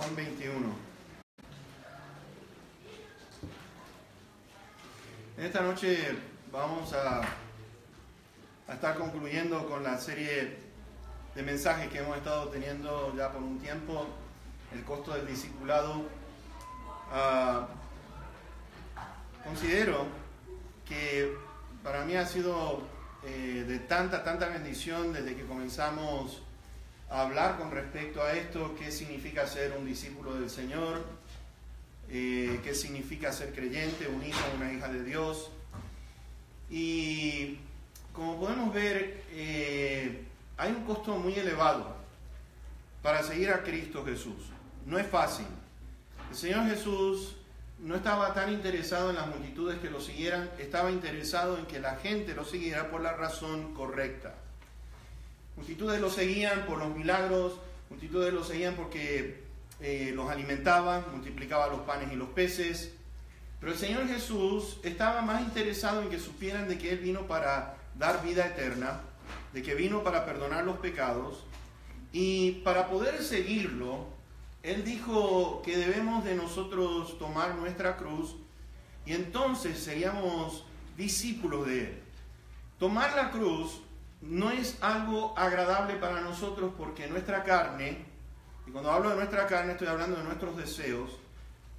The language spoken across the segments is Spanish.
Juan 21. En esta noche vamos a estar concluyendo con la serie de mensajes que hemos estado teniendo ya por un tiempo, el costo del discipulado. Considero que para mí ha sido de tanta bendición desde que comenzamos a hablar con respecto a esto, qué significa ser un discípulo del Señor, qué significa ser creyente, un hijo o una hija de Dios. Y como podemos ver, hay un costo muy elevado para seguir a Cristo Jesús. No es fácil. El Señor Jesús no estaba tan interesado en las multitudes que lo siguieran, estaba interesado en que la gente lo siguiera por la razón correcta. Multitudes lo seguían por los milagros, multitudes lo seguían porque los alimentaba, multiplicaba los panes y los peces. Pero el Señor Jesús estaba más interesado en que supieran de que Él vino para dar vida eterna, de que vino para perdonar los pecados, y para poder seguirlo, Él dijo que debemos de nosotros tomar nuestra cruz, y entonces seríamos discípulos de Él. Tomar la cruz no es algo agradable para nosotros porque nuestra carne, y cuando hablo de nuestra carne estoy hablando de nuestros deseos,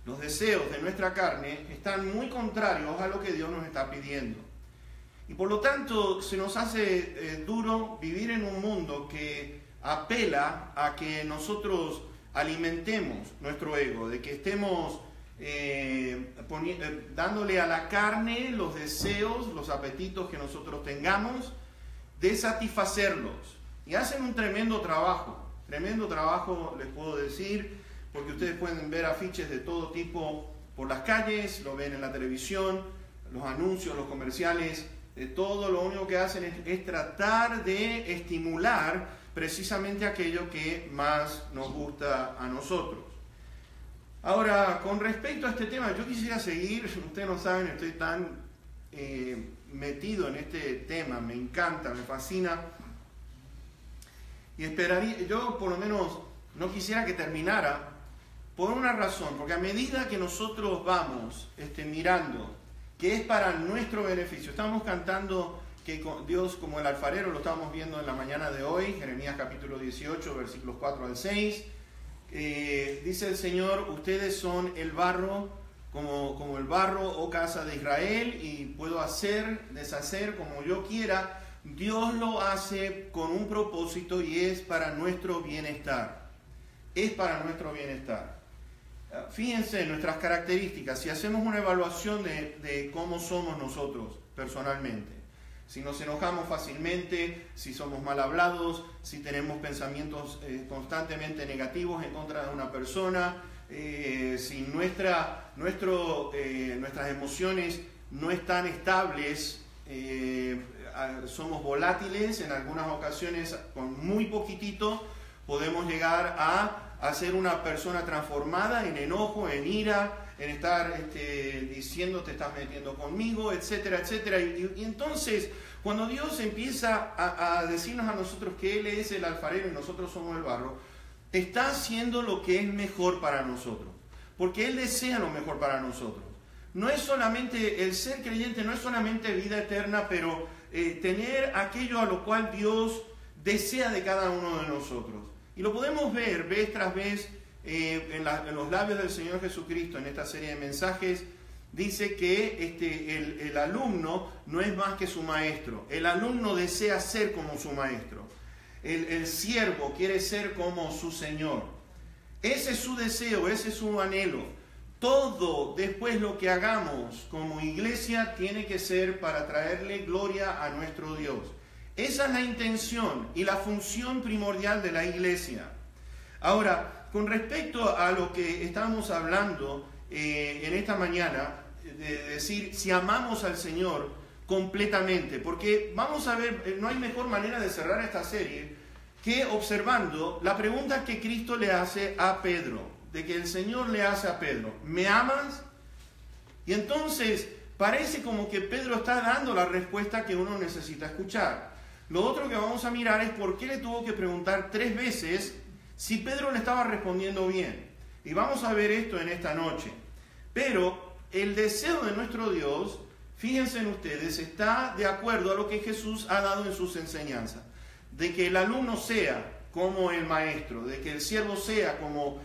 los deseos de nuestra carne están muy contrarios a lo que Dios nos está pidiendo. Y por lo tanto se nos hace duro vivir en un mundo que apela a que nosotros alimentemos nuestro ego, de que estemos dándole a la carne los deseos, los apetitos que nosotros tengamos, de satisfacerlos. Y hacen un tremendo trabajo les puedo decir, porque ustedes pueden ver afiches de todo tipo por las calles, lo ven en la televisión, los anuncios, los comerciales, de todo. Lo único que hacen es tratar de estimular precisamente aquello que más nos gusta a nosotros. Ahora, con respecto a este tema, yo quisiera seguir, ustedes no saben, estoy tan metido en este tema, me encanta, me fascina, y esperaría, yo por lo menos no quisiera que terminara por una razón, porque a medida que nosotros vamos mirando que es para nuestro beneficio, estamos cantando que Dios como el alfarero, lo estamos viendo en la mañana de hoy, Jeremías capítulo 18, versículos 4 al 6, dice el Señor, ustedes son el barro, como el barro, oh casa de Israel, y puedo hacer, deshacer como yo quiera. Dios lo hace con un propósito y es para nuestro bienestar. Es para nuestro bienestar. Fíjense en nuestras características, si hacemos una evaluación de cómo somos nosotros personalmente. Si nos enojamos fácilmente, si somos mal hablados, si tenemos pensamientos constantemente negativos en contra de una persona, si nuestras emociones no están estables, somos volátiles, en algunas ocasiones con muy poquitito podemos llegar a ser una persona transformada en enojo, en ira, en estar diciendo te estás metiendo conmigo, etcétera, etcétera. Y entonces, cuando Dios empieza a decirnos a nosotros que Él es el alfarero y nosotros somos el barro, está haciendo lo que es mejor para nosotros, porque Él desea lo mejor para nosotros. No es solamente, el ser creyente no es solamente vida eterna, pero tener aquello a lo cual Dios desea de cada uno de nosotros. Y lo podemos ver vez tras vez en los labios del Señor Jesucristo en esta serie de mensajes. Dice que el alumno no es más que su maestro. El alumno desea ser como su maestro. El siervo quiere ser como su Señor. Ese es su deseo, ese es su anhelo. Todo después lo que hagamos como iglesia tiene que ser para traerle gloria a nuestro Dios. Esa es la intención y la función primordial de la iglesia. Ahora, con respecto a lo que estamos hablando en esta mañana, de decir si amamos al Señor completamente, porque vamos a ver, no hay mejor manera de cerrar esta serie que observando la pregunta que Cristo le hace a Pedro, de que el Señor le hace a Pedro, ¿me amas? Y entonces parece como que Pedro está dando la respuesta que uno necesita escuchar. Lo otro que vamos a mirar es por qué le tuvo que preguntar 3 veces si Pedro le estaba respondiendo bien. Y vamos a ver esto en esta noche. Pero el deseo de nuestro Dios, fíjense en ustedes, está de acuerdo a lo que Jesús ha dado en sus enseñanzas. De que el alumno sea como el maestro, de que el siervo sea como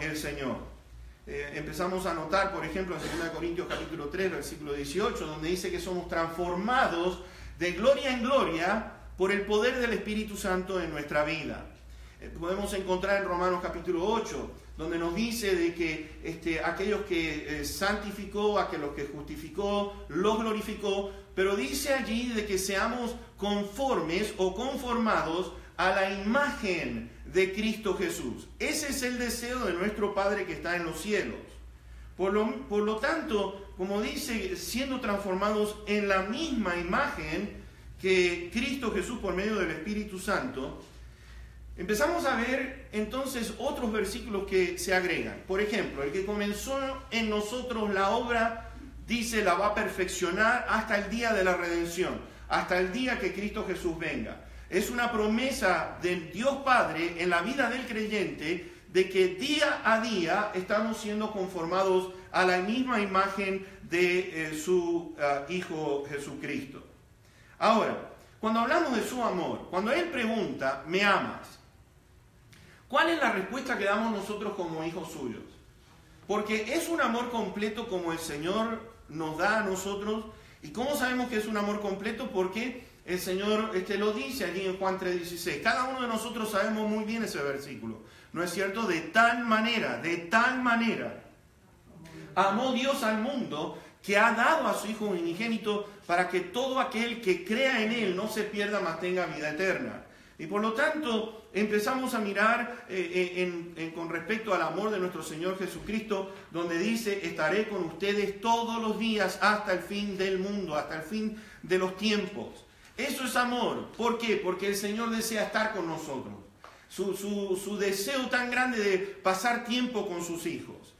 el Señor. Empezamos a notar, por ejemplo, en 2 Corintios capítulo 3, versículo 18, donde dice que somos transformados de gloria en gloria por el poder del Espíritu Santo en nuestra vida. Podemos encontrar en Romanos capítulo 8, donde nos dice de que aquellos que santificó, aquellos que justificó, los glorificó, pero dice allí de que seamos conformes o conformados a la imagen de Cristo Jesús. Ese es el deseo de nuestro Padre que está en los cielos. Por lo tanto, como dice, siendo transformados en la misma imagen que Cristo Jesús por medio del Espíritu Santo, empezamos a ver entonces otros versículos que se agregan. Por ejemplo, el que comenzó en nosotros la obra, dice, la va a perfeccionar hasta el día de la redención, hasta el día que Cristo Jesús venga. Es una promesa del Dios Padre en la vida del creyente de que día a día estamos siendo conformados a la misma imagen de su Hijo Jesucristo. Ahora, cuando hablamos de su amor, cuando Él pregunta, ¿me amas? ¿Cuál es la respuesta que damos nosotros como hijos suyos? Porque es un amor completo como el Señor nos da a nosotros. ¿Y cómo sabemos que es un amor completo? Porque el Señor lo dice allí en Juan 3:16. Cada uno de nosotros sabemos muy bien ese versículo. ¿No es cierto? De tal manera, amó Dios al mundo que ha dado a su Hijo unigénito para que todo aquel que crea en Él no se pierda, mas tenga vida eterna. Y por lo tanto, empezamos a mirar con respecto al amor de nuestro Señor Jesucristo, donde dice, estaré con ustedes todos los días hasta el fin del mundo, hasta el fin de los tiempos. Eso es amor. ¿Por qué? Porque el Señor desea estar con nosotros. Su deseo tan grande de pasar tiempo con sus hijos.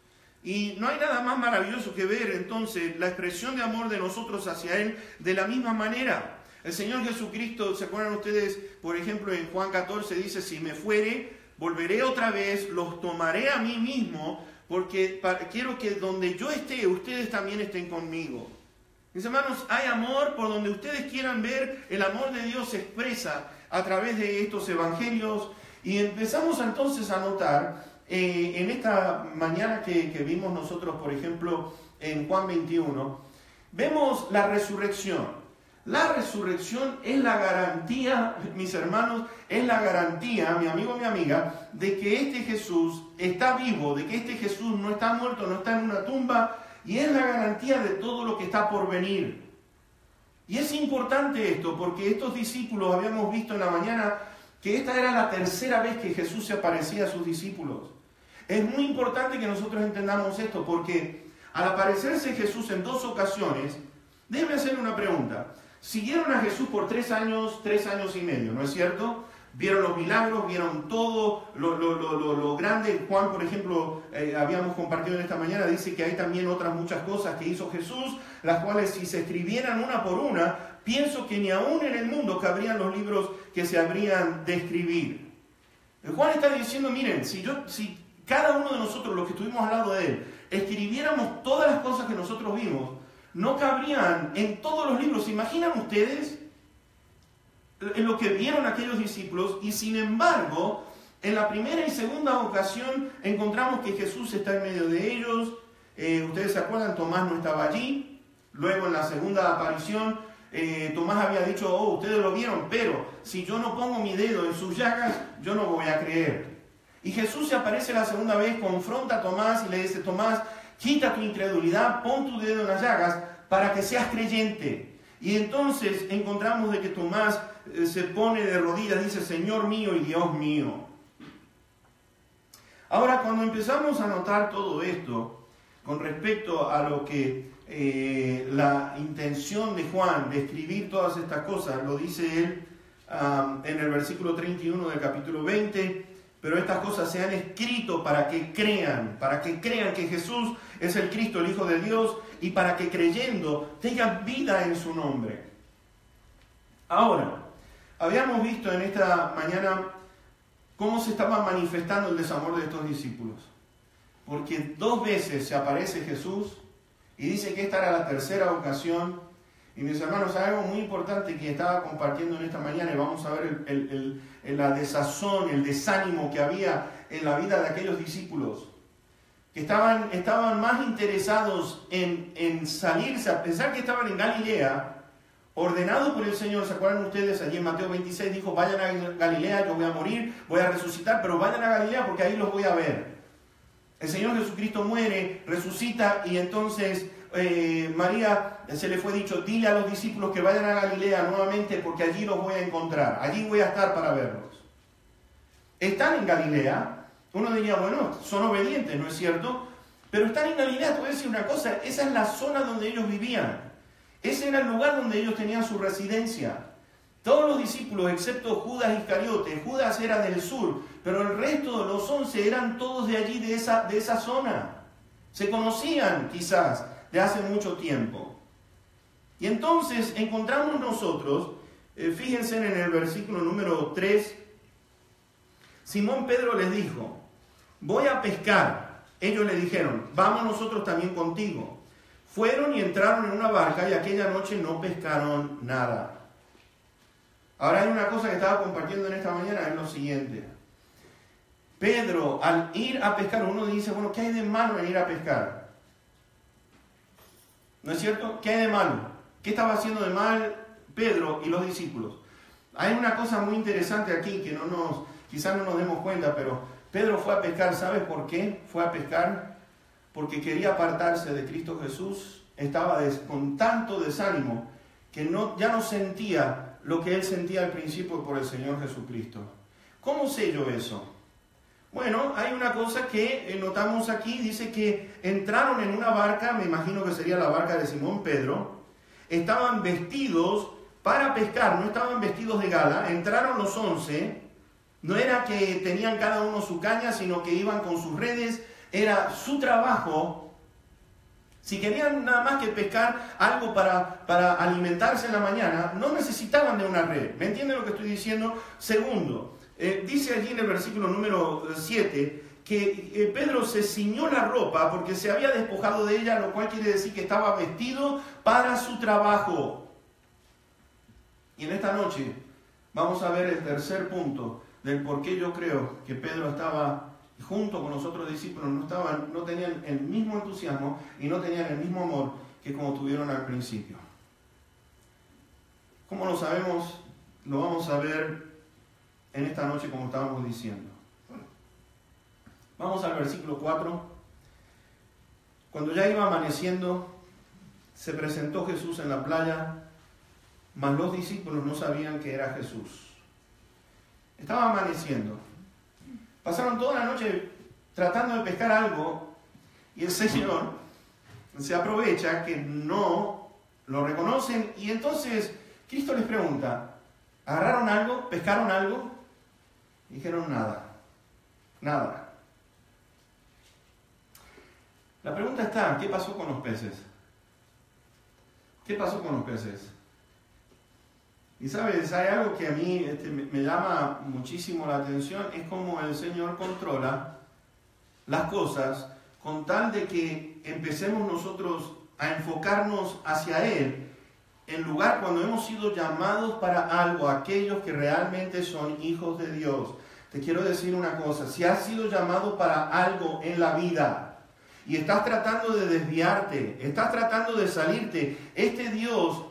Y no hay nada más maravilloso que ver entonces la expresión de amor de nosotros hacia Él de la misma manera. El Señor Jesucristo, ¿se acuerdan ustedes? Por ejemplo, en Juan 14 dice, si me fuere, volveré otra vez, los tomaré a mí mismo, porque quiero que donde yo esté, ustedes también estén conmigo. Mis hermanos, hay amor por donde ustedes quieran ver, el amor de Dios se expresa a través de estos evangelios. Y empezamos entonces a notar, en esta mañana que vimos nosotros, por ejemplo, en Juan 21, vemos la resurrección. La resurrección es la garantía, mis hermanos, es la garantía, mi amigo, mi amiga, de que este Jesús está vivo, de que este Jesús no está muerto, no está en una tumba, y es la garantía de todo lo que está por venir. Y es importante esto, porque estos discípulos, habíamos visto en la mañana, que esta era la tercera vez que Jesús se aparecía a sus discípulos. Es muy importante que nosotros entendamos esto, porque al aparecerse Jesús en 2 ocasiones, déjenme hacerle una pregunta. Siguieron a Jesús por 3 años y medio, ¿no es cierto? Vieron los milagros, vieron todo lo grande. Juan, por ejemplo, habíamos compartido en esta mañana, dice que hay también otras muchas cosas que hizo Jesús, las cuales si se escribieran una por una, pienso que ni aún en el mundo cabrían los libros que se habrían de escribir. Juan está diciendo, miren, si cada uno de nosotros, los que estuvimos al lado de Él, escribiéramos todas las cosas que nosotros vimos, no cabrían en todos los libros. ¿Se imaginan ustedes en lo que vieron aquellos discípulos? Y sin embargo, en la primera y segunda ocasión encontramos que Jesús está en medio de ellos. Ustedes se acuerdan, Tomás no estaba allí. Luego en la segunda aparición, Tomás había dicho, ustedes lo vieron, pero si yo no pongo mi dedo en sus llagas, yo no voy a creer. Y Jesús se aparece la segunda vez, confronta a Tomás y le dice, Tomás, quita tu incredulidad, pon tu dedo en las llagas para que seas creyente. Y entonces encontramos de que Tomás se pone de rodillas, dice, Señor mío y Dios mío. Ahora, cuando empezamos a notar todo esto, con respecto a lo que la intención de Juan de escribir todas estas cosas, lo dice él en el versículo 31 del capítulo 20, pero estas cosas se han escrito para que crean que Jesús es el Cristo, el Hijo de Dios, y para que creyendo tengan vida en su nombre. Ahora, habíamos visto en esta mañana cómo se estaba manifestando el desamor de estos discípulos. porque 2 veces se aparece Jesús y dice que esta era la tercera ocasión. Y mis hermanos, hay algo muy importante que estaba compartiendo en esta mañana, y vamos a ver la desazón, el desánimo que había en la vida de aquellos discípulos, que estaban más interesados en salirse, a pensar que estaban en Galilea, ordenado por el Señor. ¿Se acuerdan ustedes? Allí en Mateo 26 dijo, vayan a Galilea, yo voy a morir, voy a resucitar, pero vayan a Galilea porque ahí los voy a ver. El Señor Jesucristo muere, resucita, y entonces María se le fue dicho, dile a los discípulos que vayan a Galilea nuevamente porque allí los voy a encontrar, allí voy a estar para verlos. Están en Galilea. Uno diría, bueno, son obedientes, ¿no es cierto? Pero están en Galilea. Te voy a decir una cosa, esa es la zona donde ellos vivían. Ese era el lugar donde ellos tenían su residencia. Todos los discípulos, excepto Judas Iscariote, Judas era del sur, pero el resto de los 11 eran todos de allí, de esa zona. Se conocían quizás de hace mucho tiempo. Y entonces encontramos nosotros, fíjense en el versículo número 3, Simón Pedro les dijo, voy a pescar. Ellos le dijeron, vamos nosotros también contigo. Fueron y entraron en una barca y aquella noche no pescaron nada. Ahora hay una cosa que estaba compartiendo en esta mañana, es lo siguiente. Pedro, al ir a pescar, uno dice, bueno, ¿qué hay de malo en ir a pescar? ¿No es cierto? ¿Qué hay de malo? ¿Qué estaba haciendo de mal Pedro y los discípulos? Hay una cosa muy interesante aquí que quizás no nos demos cuenta, pero Pedro fue a pescar. ¿Sabes por qué fue a pescar? Porque quería apartarse de Cristo Jesús. Estaba con tanto desánimo que ya no sentía lo que él sentía al principio por el Señor Jesucristo. ¿Cómo sé yo eso? Bueno, hay una cosa que notamos aquí. Dice que entraron en una barca, me imagino que sería la barca de Simón Pedro. Estaban vestidos para pescar, no estaban vestidos de gala. Entraron los 11. No era que tenían cada uno su caña, sino que iban con sus redes. Era su trabajo. Si querían nada más que pescar algo para alimentarse en la mañana, no necesitaban de una red. ¿Me entienden lo que estoy diciendo? Segundo, dice allí en el versículo número 7 que Pedro se ciñó la ropa porque se había despojado de ella, lo cual quiere decir que estaba vestido para su trabajo. Y en esta noche vamos a ver el tercer punto del por qué yo creo que Pedro estaba junto con los otros discípulos, no tenían el mismo entusiasmo y no tenían el mismo amor que como tuvieron al principio. ¿Cómo lo sabemos? Lo vamos a ver en esta noche, como estábamos diciendo. Vamos al versículo 4. Cuando ya iba amaneciendo, se presentó Jesús en la playa, mas los discípulos no sabían que era Jesús. Estaba amaneciendo. Pasaron toda la noche tratando de pescar algo y el Señor se aprovecha que no lo reconocen y entonces Cristo les pregunta, ¿agarraron algo? ¿Pescaron algo? Y dijeron nada, nada. La pregunta está, ¿qué pasó con los peces? ¿Qué pasó con los peces? Y sabes, hay algo que a mí me llama muchísimo la atención, es cómo el Señor controla las cosas con tal de que empecemos nosotros a enfocarnos hacia Él, en lugar cuando hemos sido llamados para algo, aquellos que realmente son hijos de Dios. Te quiero decir una cosa, si has sido llamado para algo en la vida y estás tratando de desviarte, estás tratando de salirte, este Dios,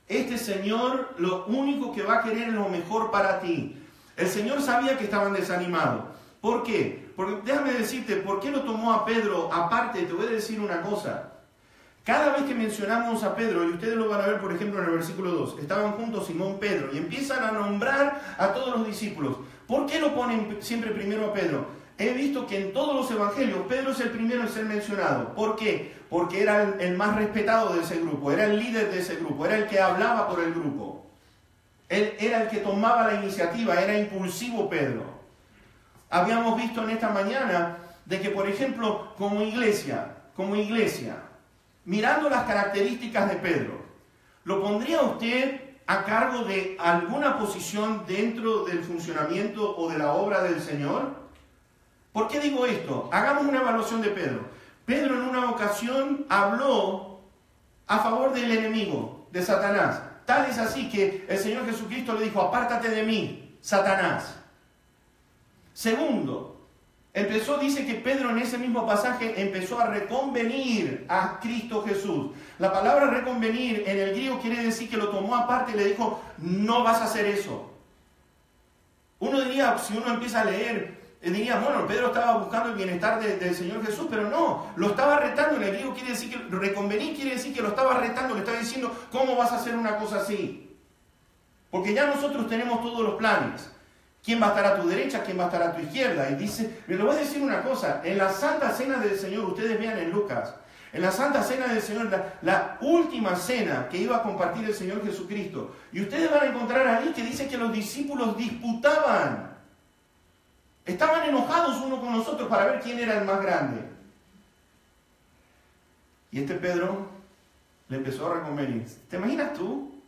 este Señor, lo único que va a querer es lo mejor para ti. El Señor sabía que estaban desanimados. ¿Por qué? Porque déjame decirte, ¿por qué lo tomó a Pedro aparte? Te voy a decir una cosa. Cada vez que mencionamos a Pedro, y ustedes lo van a ver, por ejemplo, en el versículo 2, estaban juntos Simón, Pedro, y empiezan a nombrar a todos los discípulos. ¿Por qué lo ponen siempre primero a Pedro? He visto que en todos los evangelios Pedro es el primero en ser mencionado. ¿Por qué? Porque era el más respetado de ese grupo, era el líder de ese grupo, era el que hablaba por el grupo. Él era el que tomaba la iniciativa, era impulsivo Pedro. Habíamos visto en esta mañana de que, por ejemplo, como iglesia, mirando las características de Pedro, ¿lo pondría usted a cargo de alguna posición dentro del funcionamiento o de la obra del Señor? ¿Por qué digo esto? Hagamos una evaluación de Pedro. Pedro en una ocasión habló a favor del enemigo, de Satanás. Tal es así que el Señor Jesucristo le dijo, apártate de mí, Satanás. Segundo, dice que Pedro en ese mismo pasaje empezó a reconvenir a Cristo Jesús. La palabra reconvenir en el griego quiere decir que lo tomó aparte y le dijo, no vas a hacer eso. Uno diría, si uno empieza a leer, diría, bueno, Pedro estaba buscando el bienestar del Señor Jesús, pero no, lo estaba retando. En el griego quiere decir que reconvenir quiere decir que lo estaba retando, le estaba diciendo, ¿cómo vas a hacer una cosa así? Porque ya nosotros tenemos todos los planes. ¿Quién va a estar a tu derecha? ¿Quién va a estar a tu izquierda? Y dice, me lo voy a decir una cosa, en la Santa Cena del Señor, ustedes vean en Lucas, en la Santa Cena del Señor, la última cena que iba a compartir el Señor Jesucristo, y ustedes van a encontrar ahí que dice que los discípulos disputaban, estaban enojados uno con nosotros para ver quién era el más grande. Y Pedro le empezó a reconvenir. ¿Te imaginas tú?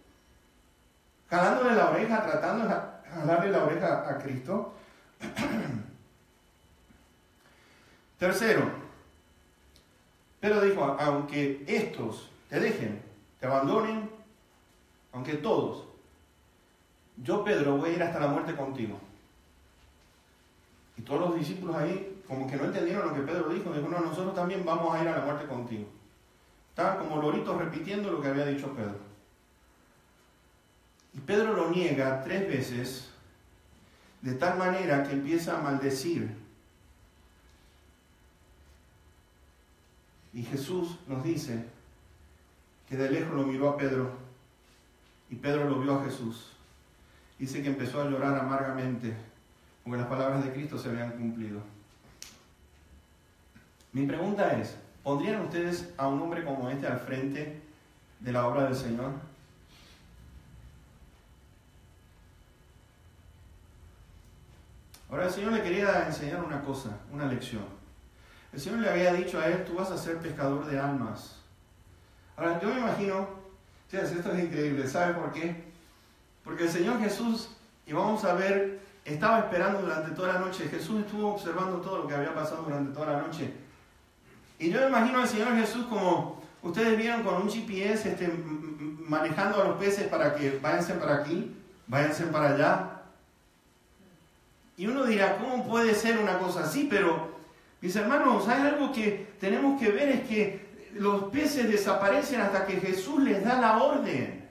Jalándole la oreja, tratando de jalarle la oreja a Cristo. Tercero, Pedro dijo, aunque estos te dejen, te abandonen, aunque todos, yo Pedro voy a ir hasta la muerte contigo. Y todos los discípulos ahí, como que no entendieron lo que Pedro dijo, dijo, no, nosotros también vamos a ir a la muerte contigo. Estaban como loritos repitiendo lo que había dicho Pedro. Y Pedro lo niega 3 veces, de tal manera que empieza a maldecir. Y Jesús nos dice que de lejos lo miró a Pedro, y Pedro lo vio a Jesús. Dice que empezó a llorar amargamente, porque las palabras de Cristo se habían cumplido. Mi pregunta es, ¿pondrían ustedes a un hombre como este al frente de la obra del Señor? Ahora el Señor le quería enseñar una cosa, una lección. El Señor le había dicho a él, tú vas a ser pescador de almas. Ahora yo me imagino, esto es increíble, ¿sabe por qué? Porque el Señor Jesús, y vamos a ver, estaba esperando durante toda la noche. Jesús estuvo observando todo lo que había pasado durante toda la noche. Y yo me imagino al Señor Jesús como, ustedes vieron con un GPS manejando a los peces para que váyanse para aquí, váyanse para allá. Y uno dirá, ¿cómo puede ser una cosa así? Pero, mis hermanos, hay algo que tenemos que ver, es que los peces desaparecen hasta que Jesús les da la orden.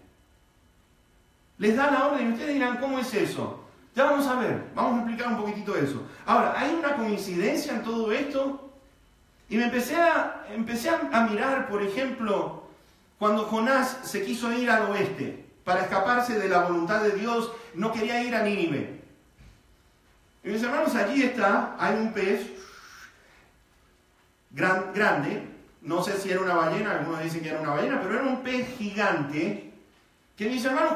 Les da la orden. Y ustedes dirán, ¿cómo es eso? Ya vamos a ver, vamos a explicar un poquitito eso. Ahora, ¿hay una coincidencia en todo esto? Y me empecé a mirar, por ejemplo, cuando Jonás se quiso ir al oeste para escaparse de la voluntad de Dios, no quería ir a Nínive. Y mis hermanos, allí hay un pez grande, no sé si era una ballena, algunos dicen que era una ballena, pero era un pez gigante, que mis hermanos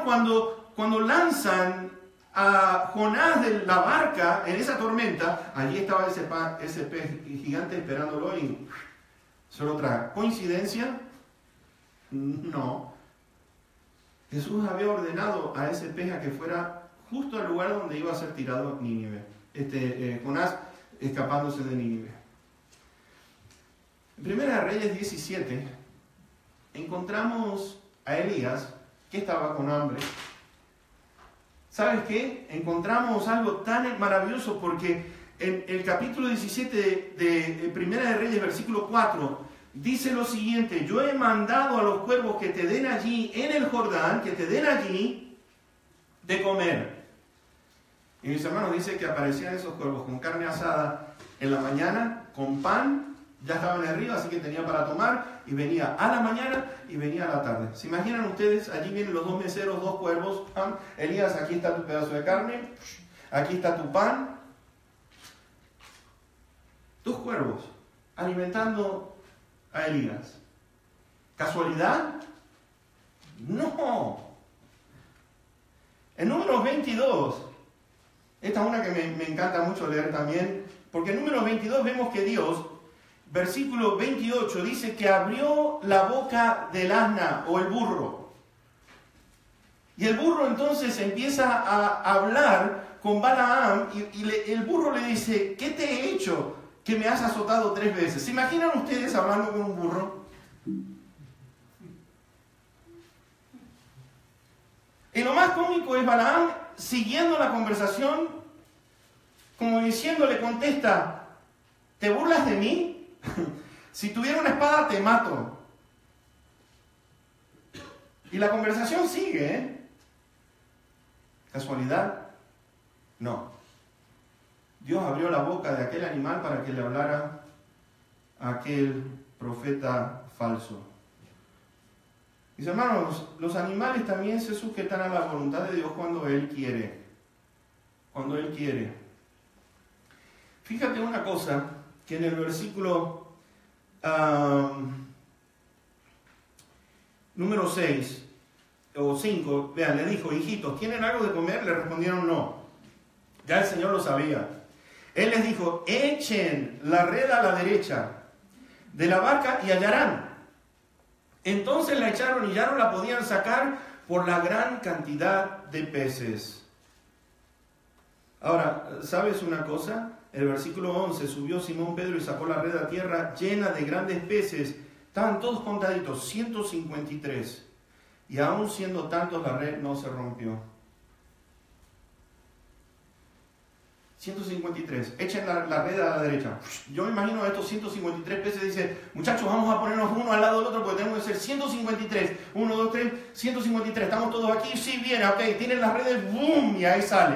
cuando lanzan a Jonás de la barca en esa tormenta, allí estaba ese pez gigante esperándolo y se lo traga. ¿Coincidencia? No. Jesús había ordenado a ese pez a que fuera justo al lugar donde iba a ser tirado Nínive. Jonás escapándose de Nínive. En Primera de Reyes 17 encontramos a Elías, que estaba con hambre. ¿Sabes qué? Encontramos algo tan maravilloso porque en el capítulo 17 de Primera de Reyes, versículo 4, dice lo siguiente: yo he mandado a los cuervos que te den allí en el Jordán, que te den allí de comer. Y mis hermanos, dice que aparecían esos cuervos con carne asada en la mañana, con pan, ya estaba en el río, así que tenía para tomar, y venía a la mañana y venía a la tarde. ¿Se imaginan ustedes? Allí vienen los 2 meseros, 2 cuervos. Elías, aquí está tu pedazo de carne, aquí está tu pan. 2 cuervos alimentando a Elías. ¿Casualidad? No. En Números 22, esta es una que me encanta mucho leer también, porque en Números 22 vemos que Dios, versículo 28, dice que abrió la boca del asna o el burro. Y el burro entonces empieza a hablar con Balaam y el burro le dice, ¿qué te he hecho que me has azotado 3 veces? ¿Se imaginan ustedes hablando con un burro? Y lo más cómico es Balaam siguiendo la conversación, como diciéndole, contesta, ¿te burlas de mí? Si tuviera una espada te mato. Y la conversación sigue, ¿eh? ¿Casualidad? No. Dios abrió la boca de aquel animal para que le hablara a aquel profeta falso. Mis hermanos, los animales también se sujetan a la voluntad de Dios cuando Él quiere. Cuando Él quiere. Fíjate una cosa, que en el versículo número 6 o 5, vean, le dijo, hijitos, ¿tienen algo de comer? Le respondieron no. Ya el Señor lo sabía. Él les dijo, echen la red a la derecha de la barca y hallarán. Entonces la echaron y ya no la podían sacar por la gran cantidad de peces. Ahora, ¿sabes una cosa? El versículo 11, subió Simón Pedro y sacó la red a tierra llena de grandes peces. Estaban todos contaditos, 153. Y aún siendo tantos, la red no se rompió. 153. Echen la red a la derecha. Yo me imagino a estos 153 peces, dice, muchachos, vamos a ponernos uno al lado del otro porque tenemos que ser 153. 1, 2, 3, 153. Estamos todos aquí. Sí, bien, ok. Tienen las redes, ¡boom! Y ahí sale.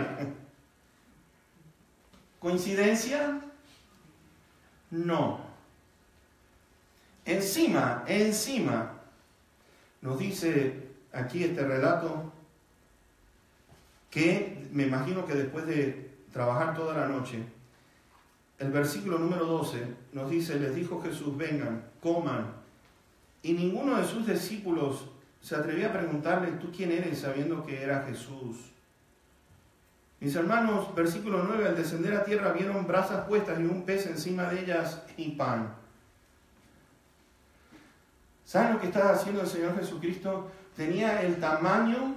¿Coincidencia? No. Encima, nos dice aquí este relato que me imagino que después de trabajar toda la noche, el versículo número 12 nos dice, les dijo Jesús, vengan, coman. Y ninguno de sus discípulos se atrevía a preguntarle, ¿tú quién eres? Sabiendo que era Jesús. Mis hermanos, versículo 9, al descender a tierra vieron brasas puestas y un pez encima de ellas y pan. ¿Saben lo que estaba haciendo el Señor Jesucristo? Tenía el tamaño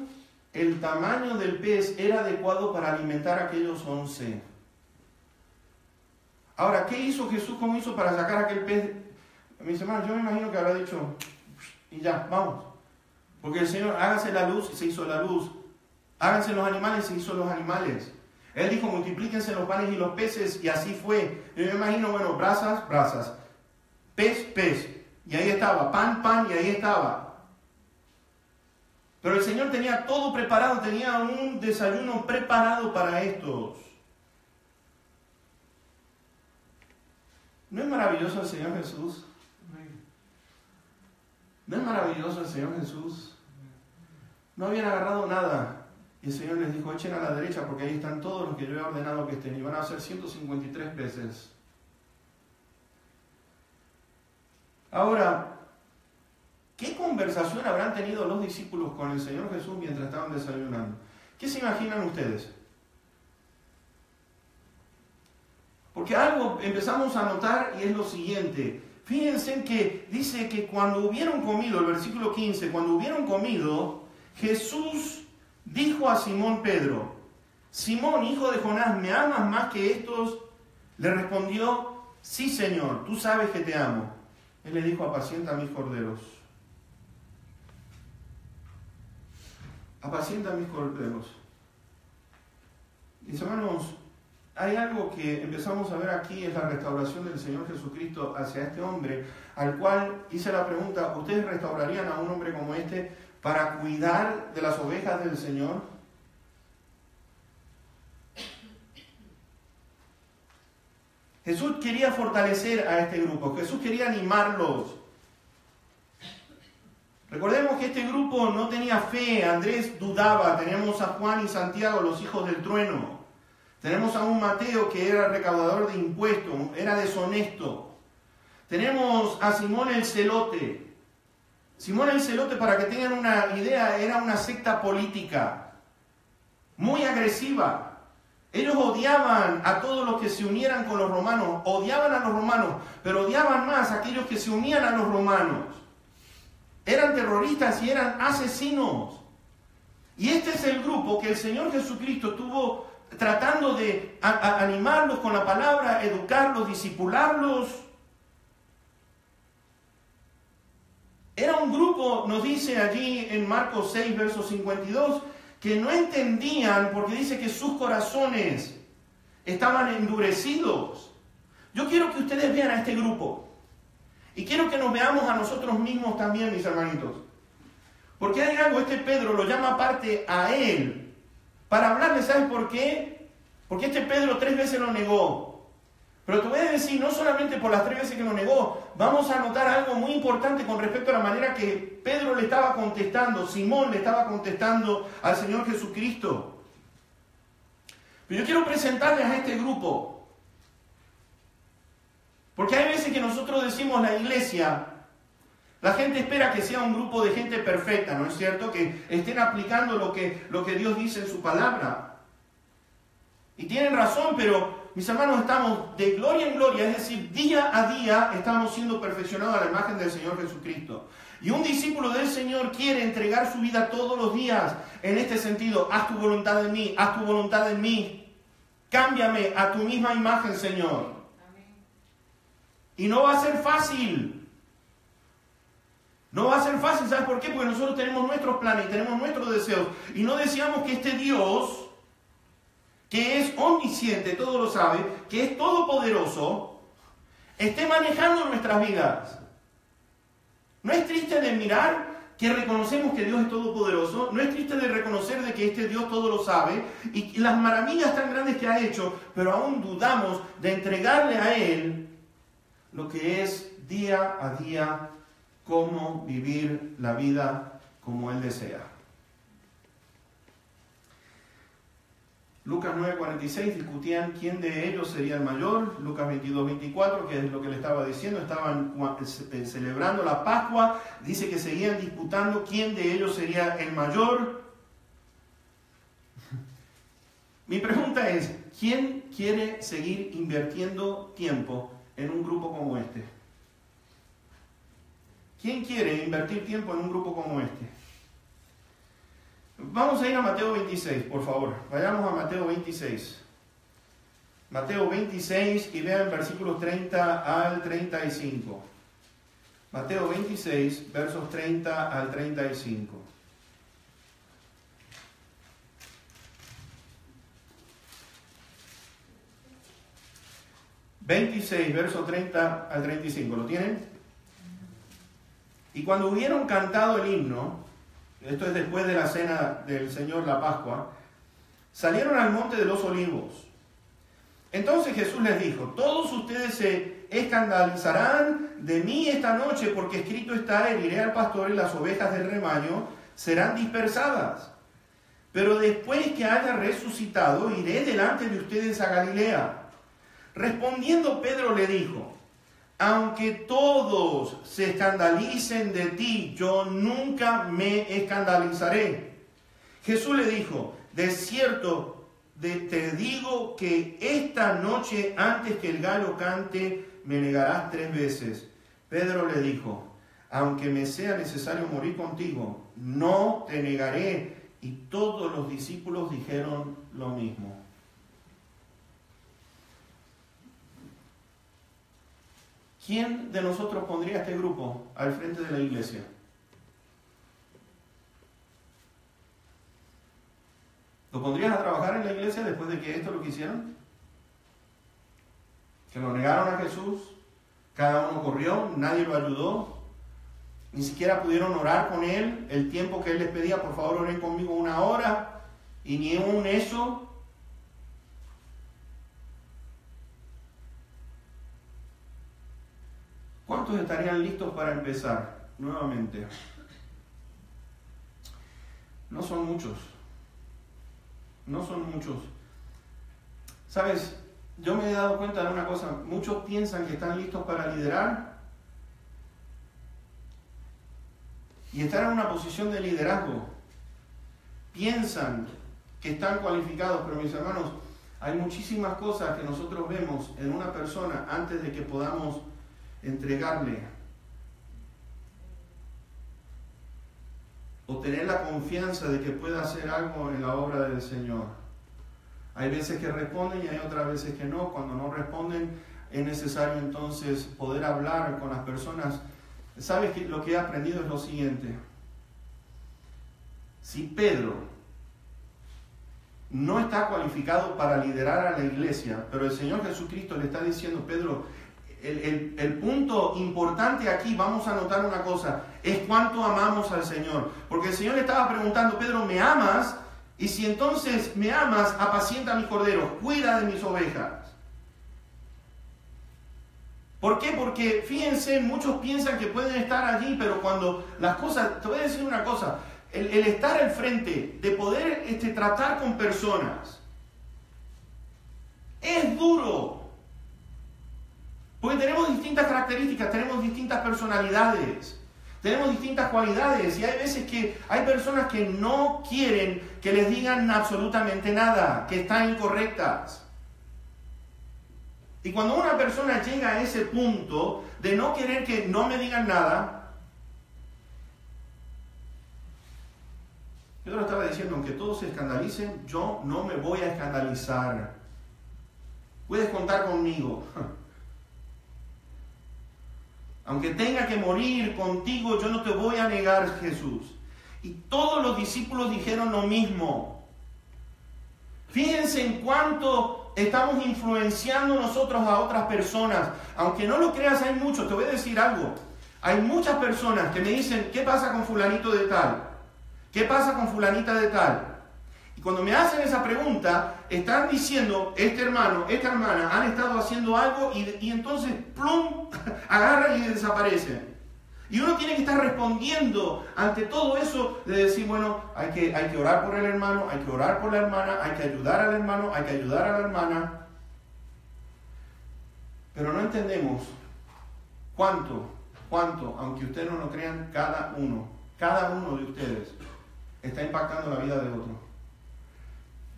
del pez era adecuado para alimentar a aquellos 11. Ahora, ¿qué hizo Jesús? ¿Cómo hizo para sacar aquel pez? Mis hermanos, yo me imagino que habrá dicho, y ya, vamos. Porque el Señor, hágase la luz, y se hizo la luz. Háganse los animales, se hizo los animales. Él dijo, multiplíquense los panes y los peces, y así fue. Yo me imagino, bueno, brasas, pez, pez. Y ahí estaba, pan, y ahí estaba. Pero el Señor tenía todo preparado, tenía un desayuno preparado para estos. ¿No es maravilloso el Señor Jesús? ¿No es maravilloso el Señor Jesús? No habían agarrado nada. Y el Señor les dijo, echen a la derecha porque ahí están todos los que yo he ordenado que estén. Y van a ser 153 veces. Ahora, ¿qué conversación habrán tenido los discípulos con el Señor Jesús mientras estaban desayunando? ¿Qué se imaginan ustedes? Porque algo empezamos a notar y es lo siguiente. Fíjense que dice que cuando hubieron comido, el versículo 15, cuando hubieron comido, Jesús dijo a Simón Pedro, Simón, hijo de Jonás, ¿me amas más que estos? Le respondió, sí, Señor, tú sabes que te amo. Él le dijo, apacienta mis corderos. Apacienta mis corderos. Mis hermanos, hay algo que empezamos a ver aquí, es la restauración del Señor Jesucristo hacia este hombre, al cual hice la pregunta, ¿ustedes restaurarían a un hombre como este para cuidar de las ovejas del Señor? Jesús quería fortalecer a este grupo, Jesús quería animarlos. Recordemos que este grupo no tenía fe, Andrés dudaba, tenemos a Juan y Santiago, los hijos del trueno. Tenemos a un Mateo que era recaudador de impuestos, era deshonesto. Tenemos a Simón el Celote. Simón el Celote, para que tengan una idea, era una secta política, muy agresiva. Ellos odiaban a todos los que se unieran con los romanos, odiaban a los romanos, pero odiaban más a aquellos que se unían a los romanos. Eran terroristas y eran asesinos. Y este es el grupo que el Señor Jesucristo tuvo tratando de animarlos con la palabra, educarlos, discipularlos. Era un grupo, nos dice allí en Marcos 6, verso 52, que no entendían porque dice que sus corazones estaban endurecidos. Yo quiero que ustedes vean a este grupo. Y quiero que nos veamos a nosotros mismos también, mis hermanitos. Porque hay algo, este Pedro lo llama aparte a él para hablarle, ¿sabes por qué? Porque este Pedro 3 veces lo negó. Pero te voy a decir, no solamente por las 3 veces que lo negó, vamos a notar algo muy importante con respecto a la manera que Pedro le estaba contestando, Simón le estaba contestando al Señor Jesucristo. Pero yo quiero presentarles a este grupo. Porque hay veces que nosotros decimos la iglesia, la gente espera que sea un grupo de gente perfecta, ¿no es cierto? Que estén aplicando lo que Dios dice en su palabra. Y tienen razón, pero mis hermanos, estamos de gloria en gloria, es decir, día a día estamos siendo perfeccionados a la imagen del Señor Jesucristo. Y un discípulo del Señor quiere entregar su vida todos los días en este sentido. Haz tu voluntad en mí, haz tu voluntad en mí. Cámbiame a tu misma imagen, Señor. Y no va a ser fácil. No va a ser fácil, ¿sabes por qué? Porque nosotros tenemos nuestros planes, tenemos nuestros deseos. Y no deseamos que este Dios, que es omnisciente, todo lo sabe, que es todopoderoso, esté manejando nuestras vidas. ¿No es triste de mirar que reconocemos que Dios es todopoderoso? ¿No es triste de reconocer de que este Dios todo lo sabe? Y las maravillas tan grandes que ha hecho, pero aún dudamos de entregarle a Él lo que es día a día cómo vivir la vida como Él desea. Lucas 9:46 discutían quién de ellos sería el mayor. Lucas 22:24, que es lo que le estaba diciendo, estaban celebrando la Pascua, dice que seguían disputando quién de ellos sería el mayor. Mi pregunta es, ¿quién quiere seguir invirtiendo tiempo en un grupo como este? ¿Quién quiere invertir tiempo en un grupo como este? Vamos a ir a Mateo 26, por favor. Vayamos a Mateo 26. Mateo 26 y vean versículos 30 al 35. Mateo 26, versos 30 al 35. Verso 30 al 35. ¿Lo tienen? Y cuando hubieron cantado el himno, esto es después de la cena del Señor, la Pascua, salieron al monte de los olivos. Entonces Jesús les dijo: todos ustedes se escandalizarán de mí esta noche, porque escrito está: heriré al pastor y las ovejas del rebaño serán dispersadas. Pero después que haya resucitado, iré delante de ustedes a Galilea. Respondiendo Pedro le dijo: aunque todos se escandalicen de ti, yo nunca me escandalizaré. Jesús le dijo: de cierto te digo que esta noche, antes que el gallo cante, me negarás 3 veces. Pedro le dijo: aunque me sea necesario morir contigo, no te negaré. Y todos los discípulos dijeron lo mismo. ¿Quién de nosotros pondría este grupo al frente de la iglesia? ¿Lo pondrías a trabajar en la iglesia después de que esto lo quisieron? Que lo negaron a Jesús, cada uno corrió, nadie lo ayudó, ni siquiera pudieron orar con él el tiempo que él les pedía: por favor oren conmigo 1 hora, y ni aún eso. ¿Cuántos estarían listos para empezar nuevamente? No son muchos. No son muchos. ¿Sabes? Yo me he dado cuenta de una cosa. Muchos piensan que están listos para liderar y estar en una posición de liderazgo. Piensan que están cualificados, pero mis hermanos, hay muchísimas cosas que nosotros vemos en una persona antes de que podamos entregarle o tener la confianza de que pueda hacer algo en la obra del Señor. Hay veces que responden y hay otras veces que no. Cuando no responden, es necesario entonces poder hablar con las personas. ¿Sabes que lo que he aprendido es lo siguiente? Si Pedro no está cualificado para liderar a la iglesia, pero el Señor Jesucristo le está diciendo, Pedro, el punto importante aquí, vamos a notar una cosa, es cuánto amamos al Señor. Porque el Señor le estaba preguntando, Pedro, ¿me amas? Y si entonces me amas, apacienta mis corderos, cuida de mis ovejas. ¿Por qué? Porque fíjense, muchos piensan que pueden estar allí, pero cuando las cosas, te voy a decir una cosa, el estar al frente, de poder tratar con personas, es duro. Porque tenemos distintas características, tenemos distintas personalidades, tenemos distintas cualidades, y hay veces que hay personas que no quieren que les digan absolutamente nada, que están incorrectas. Y cuando una persona llega a ese punto de no querer que no me digan nada, yo lo estaba diciendo, aunque todos se escandalicen, yo no me voy a escandalizar. Puedes contar conmigo. Aunque tenga que morir contigo, yo no te voy a negar, Jesús. Y todos los discípulos dijeron lo mismo. Fíjense en cuánto estamos influenciando nosotros a otras personas. Aunque no lo creas, hay muchos. Te voy a decir algo. Hay muchas personas que me dicen, ¿qué pasa con fulanito de tal? ¿Qué pasa con fulanita de tal? Y cuando me hacen esa pregunta, están diciendo, este hermano, esta hermana han estado haciendo algo y entonces, plum, agarran y desaparecen. Y uno tiene que estar respondiendo ante todo eso de decir, bueno, hay que orar por el hermano, hay que orar por la hermana, hay que ayudar al hermano, hay que ayudar a la hermana. Pero no entendemos cuánto, aunque ustedes no lo crean, cada uno de ustedes está impactando la vida de otro,